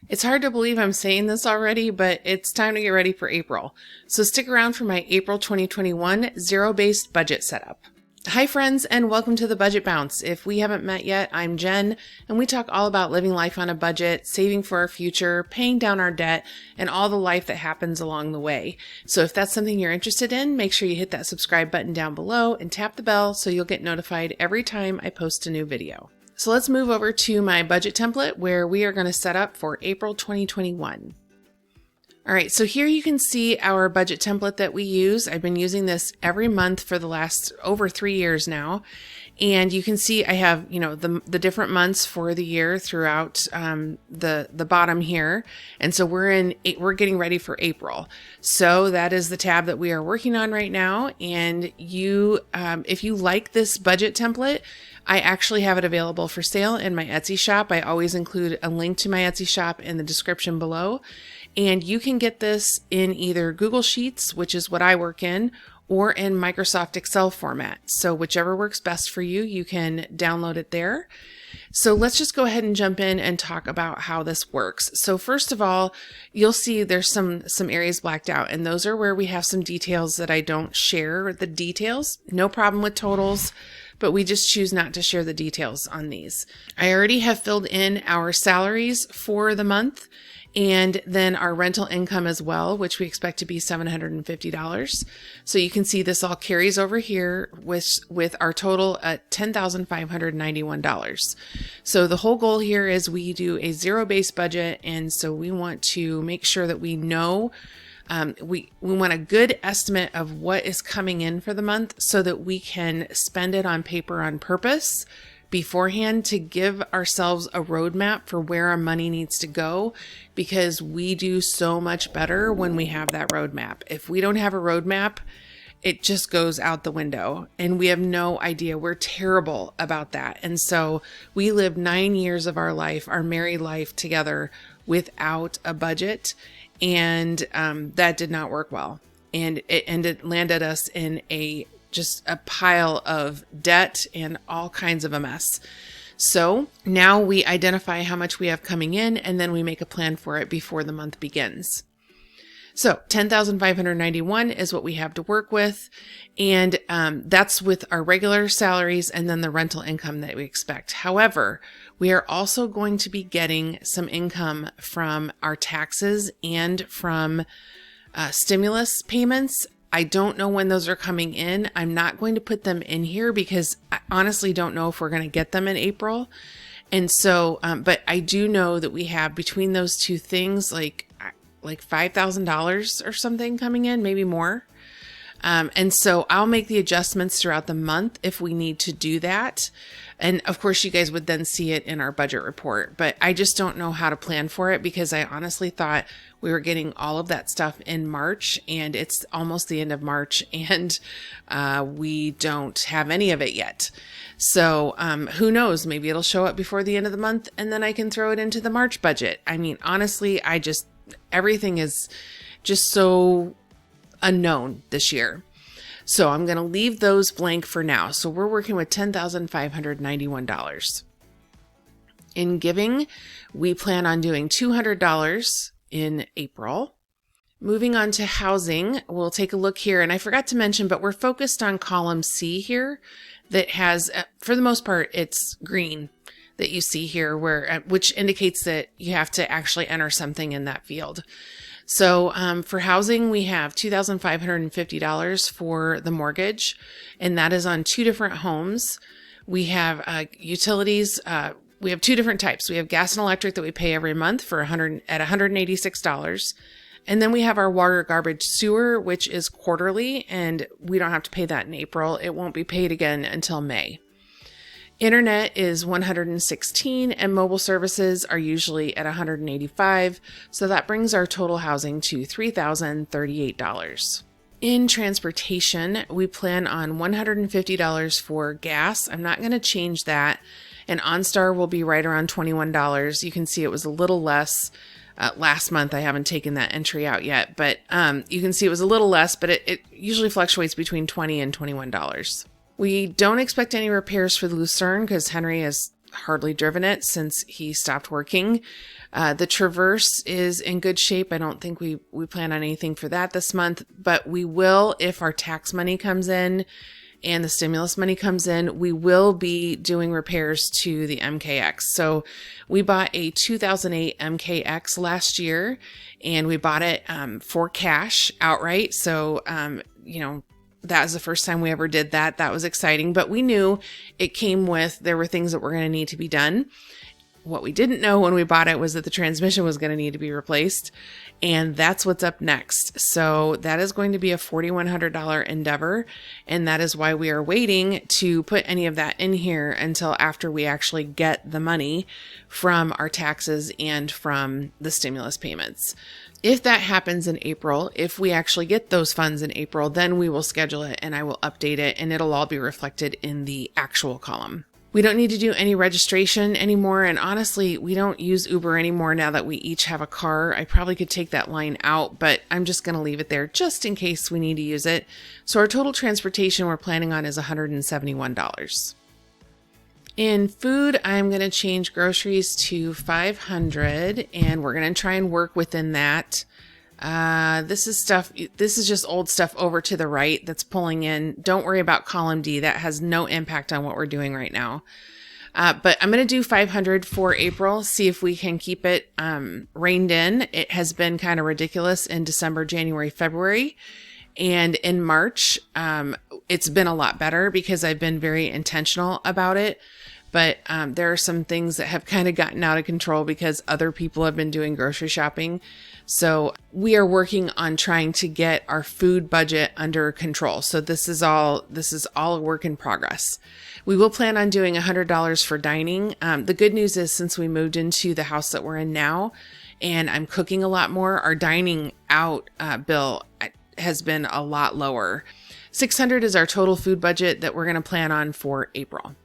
It's hard to believe I'm saying this already, but it's time to get ready for April. So stick around for my April 2021 zero-based budget setup. Hi friends, and welcome to the Budget Bounce. If we haven't met yet, I'm Jen, and we talk all about living life on a budget, saving for our future, paying down our debt, and all the life that happens along the way. So if that's something you're interested in, make sure you hit that subscribe button down below and tap the bell so you'll get notified every time I post a new video. So let's move over to my budget template where we are going to set up for April 2021. All right, so here you can see our budget template that we use. I've been using this every month for the last over 3 years now. And you can see I have, the different months for the year throughout the bottom here. And so we're getting ready for April. So that is the tab that we are working on right now. And if you like this budget template, I actually have it available for sale in my Etsy shop. I always include a link to my Etsy shop in the description below. And you can get this in either Google Sheets, which is what I work in, or in Microsoft Excel format. So whichever works best for you, you can download it there. So let's just go ahead and jump in and talk about how this works. So first of all, you'll see there's some areas blacked out, and those are where we have some details that I don't share the details. No problem with totals, but we just choose not to share the details on these. I already have filled in our salaries for the month, and then our rental income as well, which we expect to be $750. So you can see this all carries over here with our total at $10,591. So the whole goal here is we do a zero-based budget, and so we want to make sure that we know we want a good estimate of what is coming in for the month so that we can spend it on paper on purpose beforehand to give ourselves a roadmap for where our money needs to go, because we do so much better when we have that roadmap. If we don't have a roadmap, it just goes out the window and we have no idea. We're terrible about that. And so we lived 9 years of our life, our married life together, without a budget. And that did not work well. And it landed us in just a pile of debt and all kinds of a mess. So now we identify how much we have coming in, and then we make a plan for it before the month begins. So 10,591 is what we have to work with. And that's with our regular salaries and then the rental income that we expect. However, we are also going to be getting some income from our taxes and from stimulus payments. I don't know when those are coming in. I'm not going to put them in here because I honestly don't know if we're going to get them in April. And so, but I do know that we have between those two things, like $5,000 or something coming in, maybe more. And so I'll make the adjustments throughout the month if we need to do that. And of course, you guys would then see it in our budget report, but I just don't know how to plan for it because I honestly thought we were getting all of that stuff in March, and it's almost the end of March, and we don't have any of it yet. So who knows? Maybe it'll show up before the end of the month, and then I can throw it into the March budget. I mean, honestly, everything is just so unknown this year. So I'm going to leave those blank for now. So we're working with $10,591. In giving, we plan on doing $200 in April. Moving on to housing, we'll take a look here. And I forgot to mention, but we're focused on column C here that has, for the most part, it's green that you see here, which indicates that you have to actually enter something in that field. So for housing, we have $2,550 for the mortgage, and that is on 2 different homes. We have utilities. We have 2 different types. We have gas and electric that we pay every month at $186. And then we have our water, garbage, sewer, which is quarterly, and we don't have to pay that in April. It won't be paid again until May. Internet is $116, and mobile services are usually at $185. So that brings our total housing to $3,038. In transportation, we plan on $150 for gas. I'm not going to change that. And OnStar will be right around $21. You can see it was a little less last month. I haven't taken that entry out yet, but you can see it was a little less, but it usually fluctuates between $20 and $21. We don't expect any repairs for the Lucerne because Henry has hardly driven it since he stopped working. The Traverse is in good shape. I don't think we plan on anything for that this month, but we will if our tax money comes in and the stimulus money comes in, we will be doing repairs to the MKX. So we bought a 2008 MKX last year, and we bought it for cash outright. So, that was the first time we ever did that. That was exciting, but we knew there were things that were going to need to be done. What we didn't know when we bought it was that the transmission was going to need to be replaced. And that's what's up next. So that is going to be a $4,100 endeavor. And that is why we are waiting to put any of that in here until after we actually get the money from our taxes and from the stimulus payments. If that happens in April, if we actually get those funds in April, then we will schedule it and I will update it and it'll all be reflected in the actual column. We don't need to do any registration anymore. And honestly, we don't use Uber anymore now that we each have a car. I probably could take that line out, but I'm just going to leave it there just in case we need to use it. So our total transportation we're planning on is $171. In food, I'm going to change groceries to $500 and we're going to try and work within that. This is just old stuff over to the right that's pulling in. Don't worry about column D. That has no impact on what we're doing right now. But I'm going to do 500 for April, see if we can keep it reined in. It has been kind of ridiculous in December, January, February. And in March, it's been a lot better because I've been very intentional about it. But there are some things that have kind of gotten out of control because other people have been doing grocery shopping. So we are working on trying to get our food budget under control. So this is all a work in progress. We will plan on doing $100 for dining. The good news is since we moved into the house that we're in now and I'm cooking a lot more, our dining out bill has been a lot lower. $600 is our total food budget that we're going to plan on for April.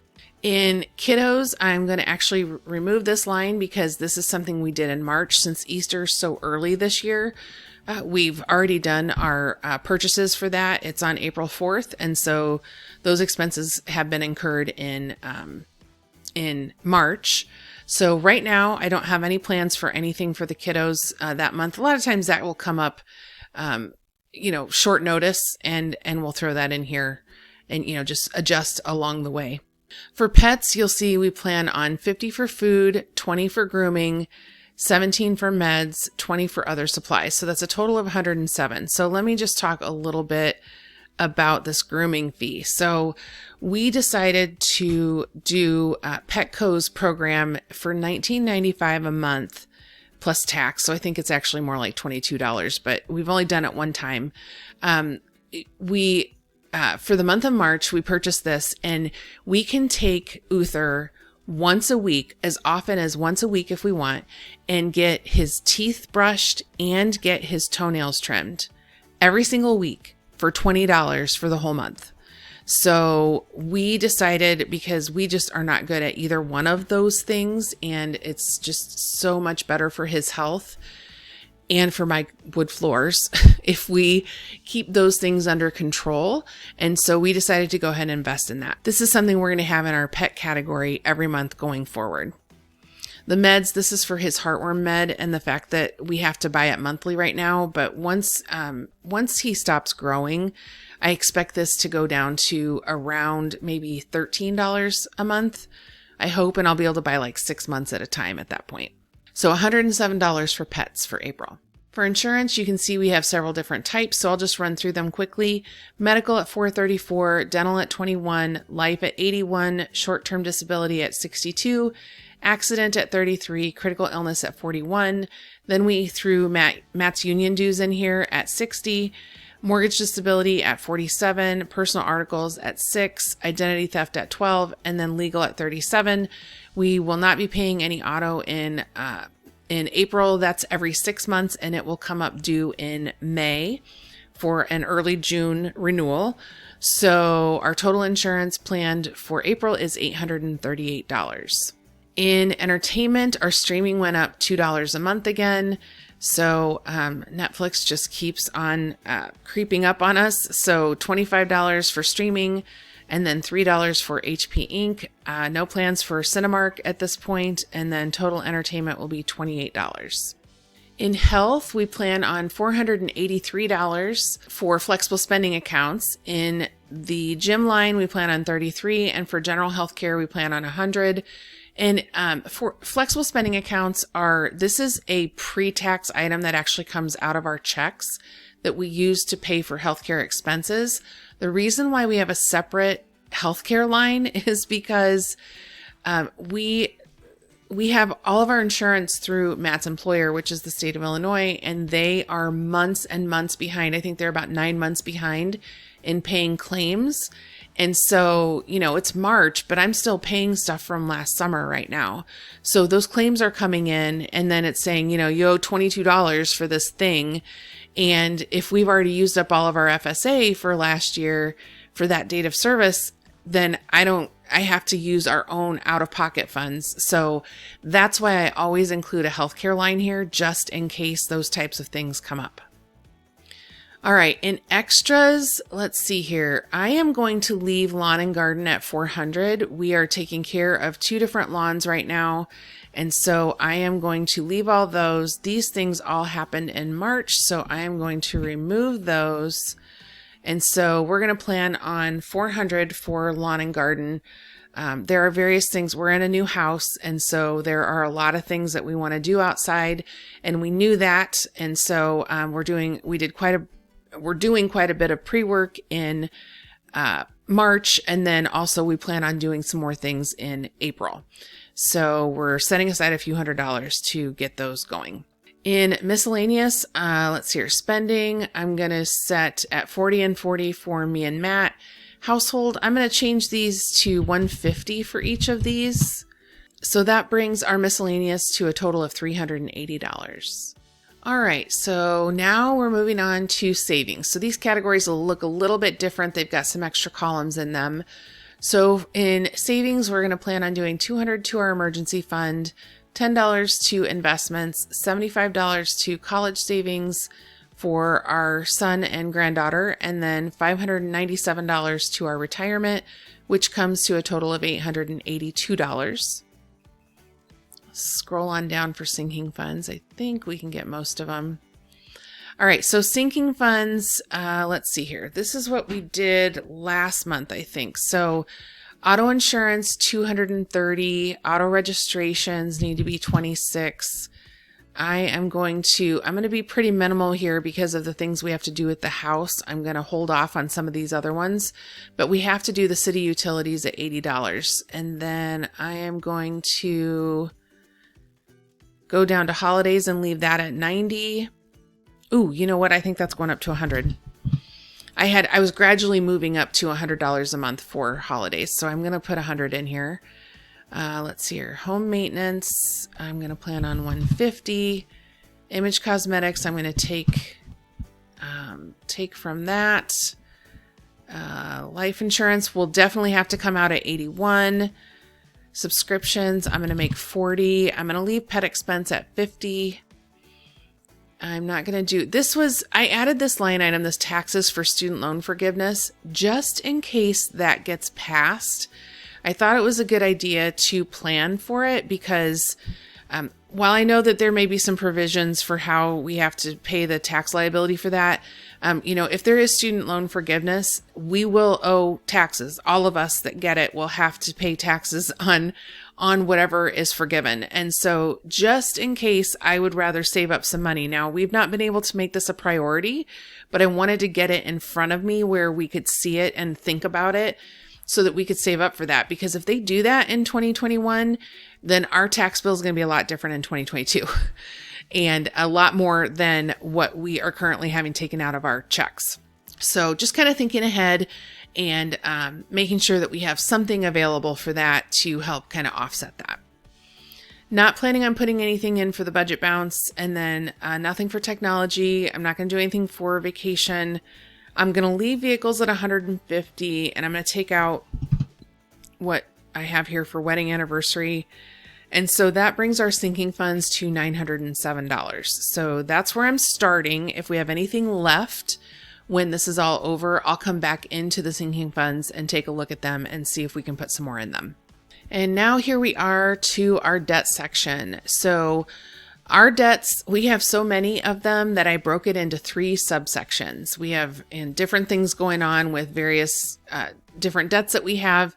In kiddos, I'm going to actually remove this line because this is something we did in March since Easter is so early this year. We've already done our purchases for that. It's on April 4th. And so those expenses have been incurred in March. So right now I don't have any plans for anything for the kiddos that month. A lot of times that will come up, short notice and we'll throw that in here and, just adjust along the way. For pets, you'll see we plan on 50 for food, 20 for grooming, 17 for meds, 20 for other supplies. So that's a total of 107. So let me just talk a little bit about this grooming fee. So we decided to do Petco's program for $19.95 a month plus tax. So I think it's actually more like $22, but we've only done it one time. For the month of March, we purchased this and we can take Uther once a week, as often as once a week if we want, and get his teeth brushed and get his toenails trimmed every single week for $20 for the whole month. So we decided, because we just are not good at either one of those things and it's just so much better for his health and for my wood floors if we keep those things under control. And so we decided to go ahead and invest in that. This is something we're going to have in our pet category every month going forward. The meds, this is for his heartworm med and the fact that we have to buy it monthly right now. But once he stops growing, I expect this to go down to around maybe $13 a month, I hope, and I'll be able to buy like 6 months at a time at that point. So $107 for pets for April. For insurance, you can see we have several different types, so I'll just run through them quickly. Medical at $434, dental at $21, life at $81, short-term disability at $62, accident at $33, critical illness at $41. Then we threw Matt's union dues in here at $60, mortgage disability at $47, personal articles at $6, identity theft at $12, and then legal at $37. We will not be paying any auto in April. That's every 6 months, and it will come up due in May for an early June renewal. So our total insurance planned for April is $838. In entertainment, our streaming went up $2 a month again. So Netflix just keeps on creeping up on us. So $25 for streaming, and then $3 for HP Inc. No plans for Cinemark at this point, and then total entertainment will be $28. In health, we plan on $483 for flexible spending accounts. In the gym line, we plan on $33, and for general health care, we plan on $100. And for flexible spending accounts this is a pre-tax item that actually comes out of our checks that we use to pay for healthcare expenses. The reason why we have a separate healthcare line is because we have all of our insurance through Matt's employer, which is the state of Illinois, and they are months and months behind. I think they're about 9 months behind in paying claims. And so, it's March, but I'm still paying stuff from last summer right now. So those claims are coming in, and then it's saying, you owe $22 for this thing. And if we've already used up all of our FSA for last year for that date of service, then I have to use our own out-of-pocket funds. So that's why I always include a healthcare line here, just in case those types of things come up. All right, in extras, let's see here. I am going to leave lawn and garden at $400. We are taking care of 2 different lawns right now. And so I am going to leave all those. These things all happened in March, so I am going to remove those. And so we're going to plan on $400 for lawn and garden. There are various things. We're in a new house, and so there are a lot of things that we want to do outside, and we knew that. And so we're doing quite a bit of pre-work in March, and then also we plan on doing some more things in April. So we're setting aside a few $100s to get those going. In miscellaneous, let's see here, spending, I'm going to set at 40 and 40 for me and Matt. Household, I'm going to change these to 150 for each of these. So that brings our miscellaneous to a total of $380. All right, so now we're moving on to savings. So these categories will look a little bit different. They've got some extra columns in them. So in savings, we're going to plan on doing $200 to our emergency fund, $10 to investments, $75 to college savings for our son and granddaughter, and then $597 to our retirement, which comes to a total of $882. Scroll on down for sinking funds. I think we can get most of them. All right, so sinking funds, let's see here. This is what we did last month, I think. So auto insurance, $230. Auto registrations need to be $26. I'm going to be pretty minimal here because of the things we have to do at the house. I'm going to hold off on some of these other ones, but we have to do the city utilities at $80. And then I am going to go down to holidays and leave that at $90. Ooh, you know what? I think that's going up to $100. I was gradually moving up to $100 a month for holidays, so I'm going to put $100 in here. Let's see here. Home maintenance, I'm going to plan on $150. Image cosmetics, I'm going to take from that. Life insurance will definitely have to come out at $81. Subscriptions, I'm going to make $40. I'm going to leave pet expense at $50. I'm not going to do, I added this line item, this taxes for student loan forgiveness, just in case that gets passed. I thought it was a good idea to plan for it because while I know that there may be some provisions for how we have to pay the tax liability for that, if there is student loan forgiveness, we will owe taxes. All of us that get it will have to pay taxes on whatever is forgiven. And so just in case, I would rather save up some money. Now, we've not been able to make this a priority, but I wanted to get it in front of me where we could see it and think about it so that we could save up for that. Because if they do that in 2021, then our tax bill is going to be a lot different in 2022 and a lot more than what we are currently having taken out of our checks. So just kind of thinking ahead and making sure that we have something available for that to help kind of offset that. Not planning on putting anything in for the budget bounce, and then nothing for technology. I'm not going to do anything for vacation. I'm going to leave vehicles at 150, and I'm going to take out what I have here for wedding anniversary. And so that brings our sinking funds to $907. So that's where I'm starting. If we have anything left, when this is all over, I'll come back into the sinking funds and take a look at them and see if we can put some more in them. And now here we are to our debt section. So our debts, we have so many of them that I broke it into 3 subsections. We have different things going on with various different debts that we have.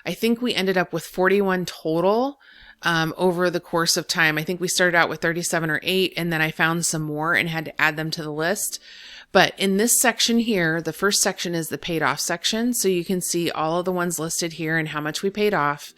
I think we ended up with 41 total over the course of time. I think we started out with 37 or 8, and then I found some more and had to add them to the list. But in this section here, the first section is the paid off section. So you can see all of the ones listed here and how much we paid off.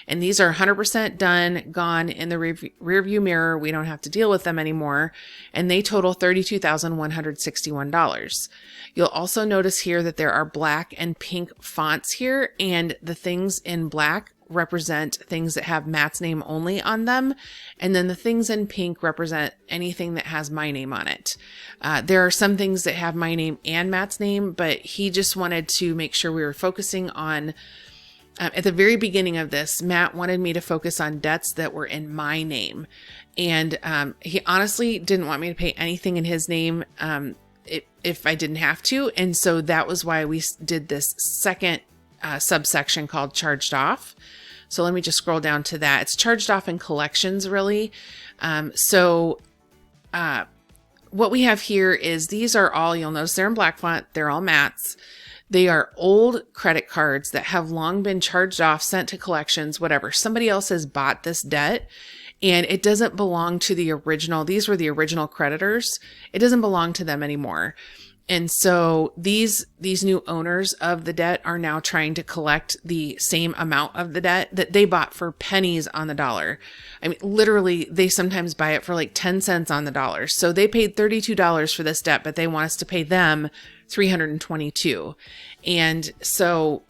And these are 100% done, gone in the rearview mirror. We don't have to deal with them anymore. And they total $32,161. You'll also notice here that there are black and pink fonts here, and the things in black represent things that have Matt's name only on them. And then the things in pink represent anything that has my name on it. There are some things that have my name and Matt's name, but he just wanted to make sure we were focusing on, at the very beginning of this, Matt wanted me to focus on debts that were in my name. And he honestly didn't want me to pay anything in his name if I didn't have to. And so that was why we did this second subsection called charged off. So let me just scroll down to that. It's charged off in collections, really. What we have here is these are all, you'll notice they're in black font. They're all Matt's. They are old credit cards that have long been charged off, sent to collections, whatever. Somebody else has bought this debt and it doesn't belong to the original. These were the original creditors. It doesn't belong to them anymore. And so these new owners of the debt are now trying to collect the same amount of the debt that they bought for pennies on the dollar. I mean, literally, they sometimes buy it for like 10 cents on the dollar. So they paid $32 for this debt, but they want us to pay them $322. And so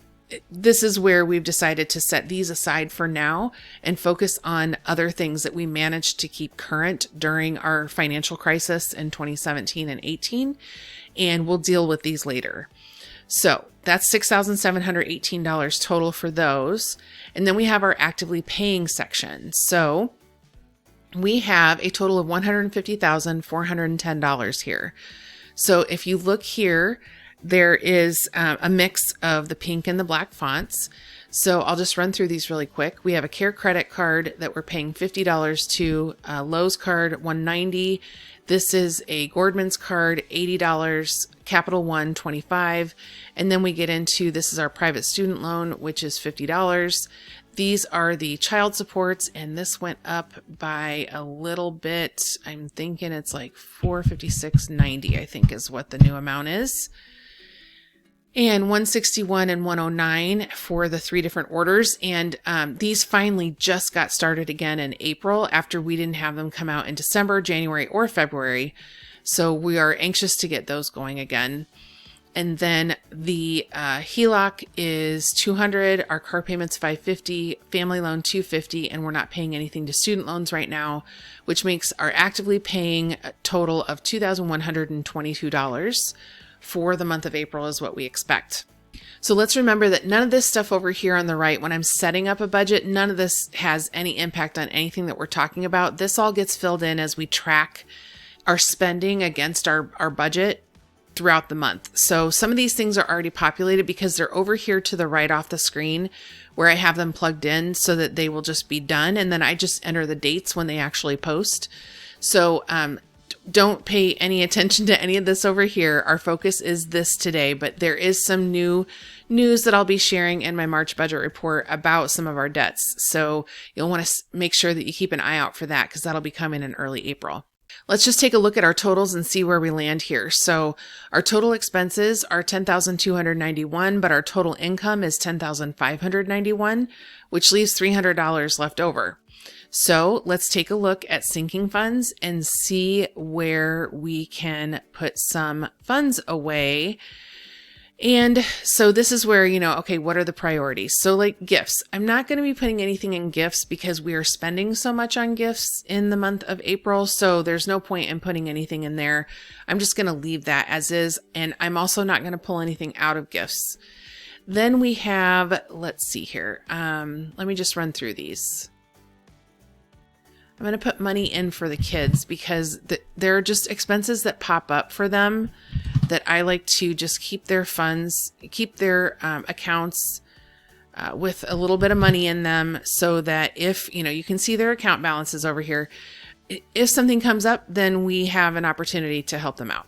this is where we've decided to set these aside for now and focus on other things that we managed to keep current during our financial crisis in 2017 and 18. And we'll deal with these later. So that's $6,718 total for those. And then we have our actively paying section. So we have a total of $150,410 here. So if you look here, there is a mix of the pink and the black fonts. So I'll just run through these really quick. We have a Care credit card that we're paying $50 to, Lowe's card $190. This is a Gordman's card, $80, Capital One, $25. And then we get into, this is our private student loan, which is $50. These are the child supports, and this went up by a little bit. I'm thinking it's like $456.90, I think is what the new amount is. And $161 and $109 for the 3 different orders. And these finally just got started again in April after we didn't have them come out in December, January, or February. So we are anxious to get those going again. And then the HELOC is $200, our car payment's $550, family loan $250, and we're not paying anything to student loans right now, which makes our actively paying a total of $2,122 for the month of April is what we expect. So let's remember that none of this stuff over here on the right, when I'm setting up a budget, none of this has any impact on anything that we're talking about. This all gets filled in as we track our spending against our budget throughout the month. So some of these things are already populated because they're over here to the right off the screen where I have them plugged in so that they will just be done. And then I just enter the dates when they actually post. So, don't pay any attention to any of this over here. Our focus is this today, but there is some new news that I'll be sharing in my March budget report about some of our debts. So you'll want to make sure that you keep an eye out for that because that'll be coming in early April. Let's just take a look at our totals and see where we land here. So our total expenses are $10,291, but our total income is $10,591, which leaves $300 left over. So let's take a look at sinking funds and see where we can put some funds away. And so this is where, okay, what are the priorities? So like gifts, I'm not going to be putting anything in gifts because we are spending so much on gifts in the month of April. So there's no point in putting anything in there. I'm just going to leave that as is. And I'm also not going to pull anything out of gifts. Then we have, let's see here. Let me just run through these. I'm going to put money in for the kids because there are just expenses that pop up for them that I like to just keep their funds, keep their accounts with a little bit of money in them, so that if, you can see their account balances over here. If something comes up, then we have an opportunity to help them out.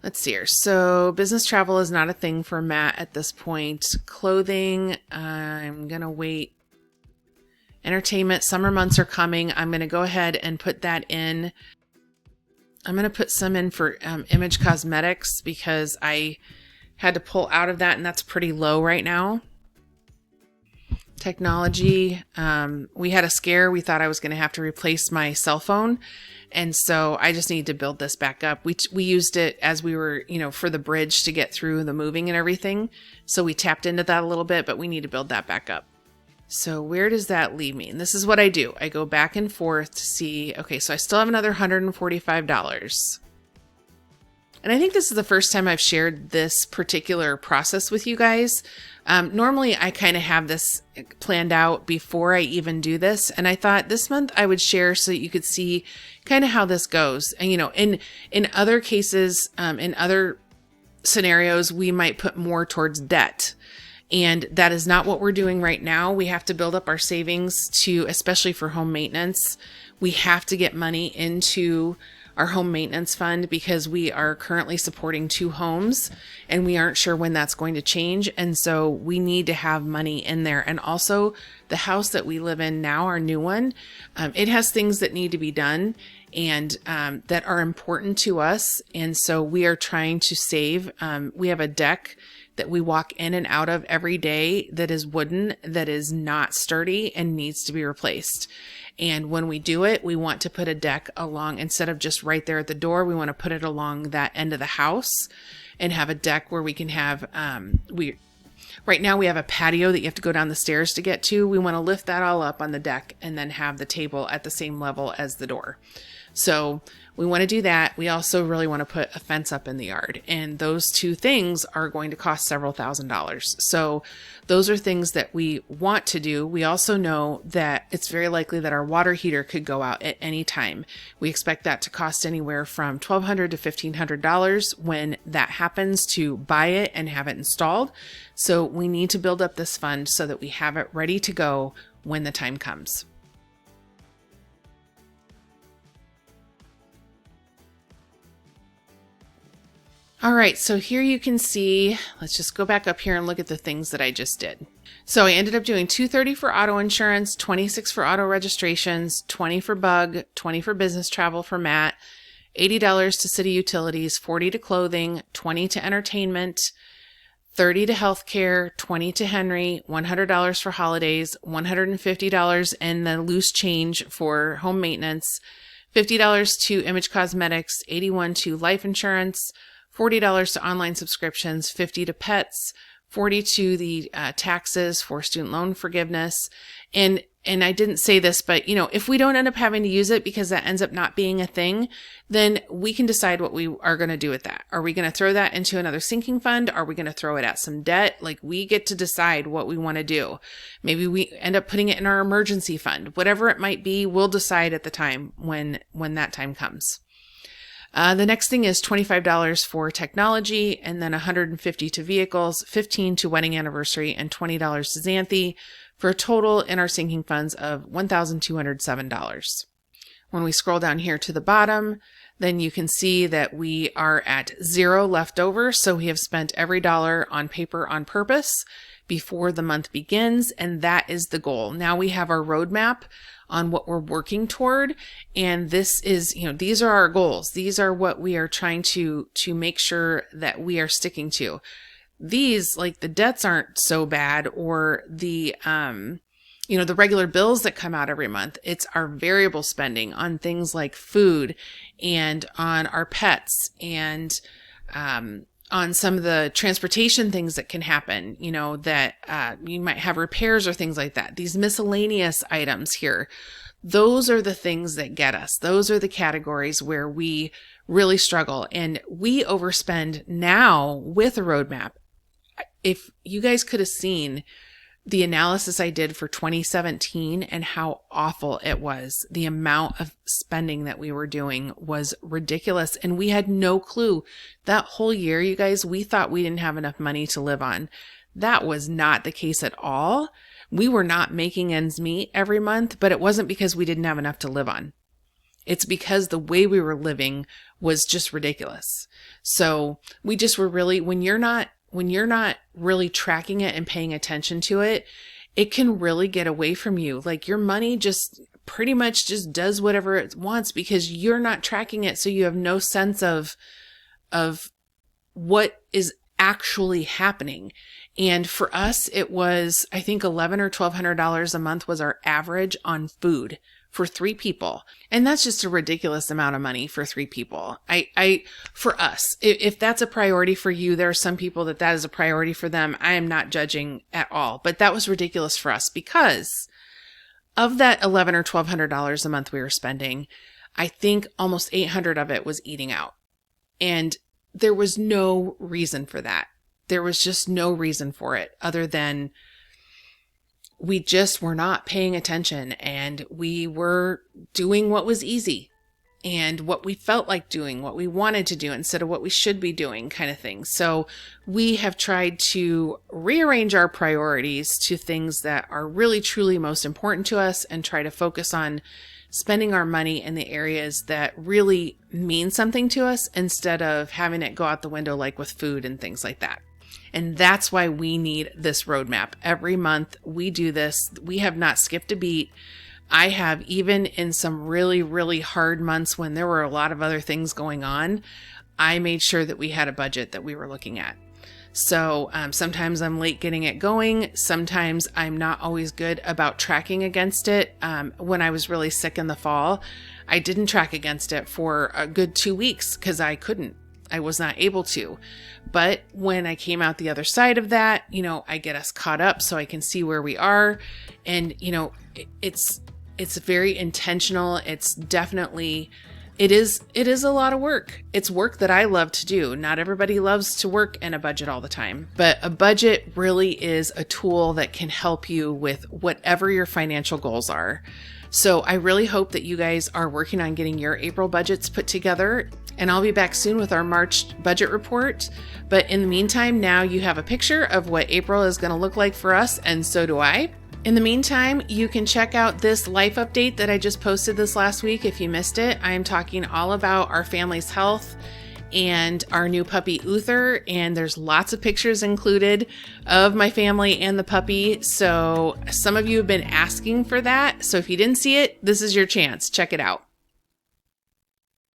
Let's see here. So business travel is not a thing for Matt at this point. Clothing, I'm going to wait. Entertainment, summer months are coming. I'm going to go ahead and put that in. I'm going to put some in for Image Cosmetics because I had to pull out of that, and that's pretty low right now. Technology, we had a scare. We thought I was going to have to replace my cell phone. And so I just need to build this back up. We used it as we were, for the bridge to get through the moving and everything. So we tapped into that a little bit, but we need to build that back up. So where does that leave me? And this is what I do. I go back and forth to see, okay, so I still have another $145. And I think this is the first time I've shared this particular process with you guys. Normally I kind of have this planned out before I even do this. And I thought this month I would share so that you could see kind of how this goes. And, in other cases, in other scenarios, we might put more towards debt. And that is not what we're doing right now. We have to build up our savings especially for home maintenance. We have to get money into our home maintenance fund because we are currently supporting 2 homes and we aren't sure when that's going to change. And so we need to have money in there. And also the house that we live in now, our new one, it has things that need to be done and that are important to us. And so we are trying to save. We have a deck that we walk in and out of every day that is wooden, that is not sturdy and needs to be replaced. And when we do it, we want to put a deck along, instead of just right there at the door, we want to put it along that end of the house and have a deck where we can have, right now we have a patio that you have to go down the stairs to get to. We want to lift that all up on the deck and then have the table at the same level as the door. So we want to do that. We also really want to put a fence up in the yard, and those 2 things are going to cost several $1,000s. So those are things that we want to do. We also know that it's very likely that our water heater could go out at any time. We expect that to cost anywhere from $1,200 to $1,500 when that happens, to buy it and have it installed. So we need to build up this fund so that we have it ready to go when the time comes. All right, so here you can see, let's just go back up here and look at the things that I just did. So I ended up doing $230 for auto insurance, $26 for auto registrations, $20 for bug, $20 for business travel for Matt, $80 to city utilities, $40 to clothing, $20 to entertainment, $30 to healthcare, $20 to Henry, $100 for holidays, $150 and the loose change for home maintenance, $50 to Image Cosmetics, $81 to life insurance, $40 to online subscriptions, $50 to pets, $40 to the taxes for student loan forgiveness. And I didn't say this, but if we don't end up having to use it because that ends up not being a thing, then we can decide what we are going to do with that. Are we going to throw that into another sinking fund? Are we going to throw it at some debt? Like, we get to decide what we want to do. Maybe we end up putting it in our emergency fund. Whatever it might be, we'll decide at the time when that time comes. The next thing is $25 for technology, and then $150 to vehicles, $15 to wedding anniversary, and $20 to Xanthi, for a total in our sinking funds of $1,207. When we scroll down here to the bottom, then you can see that we are at 0 left over. So we have spent every dollar on paper on purpose before the month begins, and that is the goal. Now we have our roadmap on what we're working toward, and this is, these are our goals. These are what we are trying to make sure that we are sticking to. These, like, the debts aren't so bad, or the the regular bills that come out every month. It's our variable spending on things like food and on our pets and on some of the transportation things that can happen, that you might have repairs or things like that. These miscellaneous items here, those are the things that get us. Those are the categories where we really struggle, and we overspend now with a roadmap. If you guys could have seen the analysis I did for 2017 and how awful it was. The amount of spending that we were doing was ridiculous. And we had no clue. That whole year, you guys, we thought we didn't have enough money to live on. That was not the case at all. We were not making ends meet every month, but it wasn't because we didn't have enough to live on. It's because the way we were living was just ridiculous. So we just were really, when you're not really tracking it and paying attention to it, it can really get away from you. Like your money just pretty much just does whatever it wants because you're not tracking it. So you have no sense of what is actually happening. And for us, it was, I think $1,100 or $1,200 a month was our average on food for 3 people. And that's just a ridiculous amount of money for 3 people. For us, if that's a priority for you, there are some people that is a priority for them. I am not judging at all, but that was ridiculous for us because of that $1,100 or $1,200 a month we were spending, I think almost $800 of it was eating out. And there was no reason for that. There was just no reason for it other than we just were not paying attention and we were doing what was easy and what we felt like doing, what we wanted to do instead of what we should be doing kind of thing. So we have tried to rearrange our priorities to things that are really truly most important to us and try to focus on spending our money in the areas that really mean something to us instead of having it go out the window like with food and things like that. And that's why we need this roadmap. Every month we do this. We have not skipped a beat. I have, even in some really, really hard months when there were a lot of other things going on, I made sure that we had a budget that we were looking at. So sometimes I'm late getting it going. Sometimes I'm not always good about tracking against it. When I was really sick in the fall, I didn't track against it for a good 2 weeks because I couldn't. I was not able to. But when I came out the other side of that, I get us caught up so I can see where we are. And, it's very intentional. It's definitely, it is a lot of work. It's work that I love to do. Not everybody loves to work in a budget all the time, but a budget really is a tool that can help you with whatever your financial goals are. So I really hope that you guys are working on getting your April budgets put together. And I'll be back soon with our March budget report. But in the meantime, now you have a picture of what April is going to look like for us, and so do I. In the meantime, you can check out this life update that I just posted this last week if you missed it. I am talking all about our family's health and our new puppy Uther, and there's lots of pictures included of my family and the puppy. So some of you have been asking for that. So if you didn't see it, this is your chance. Check it out.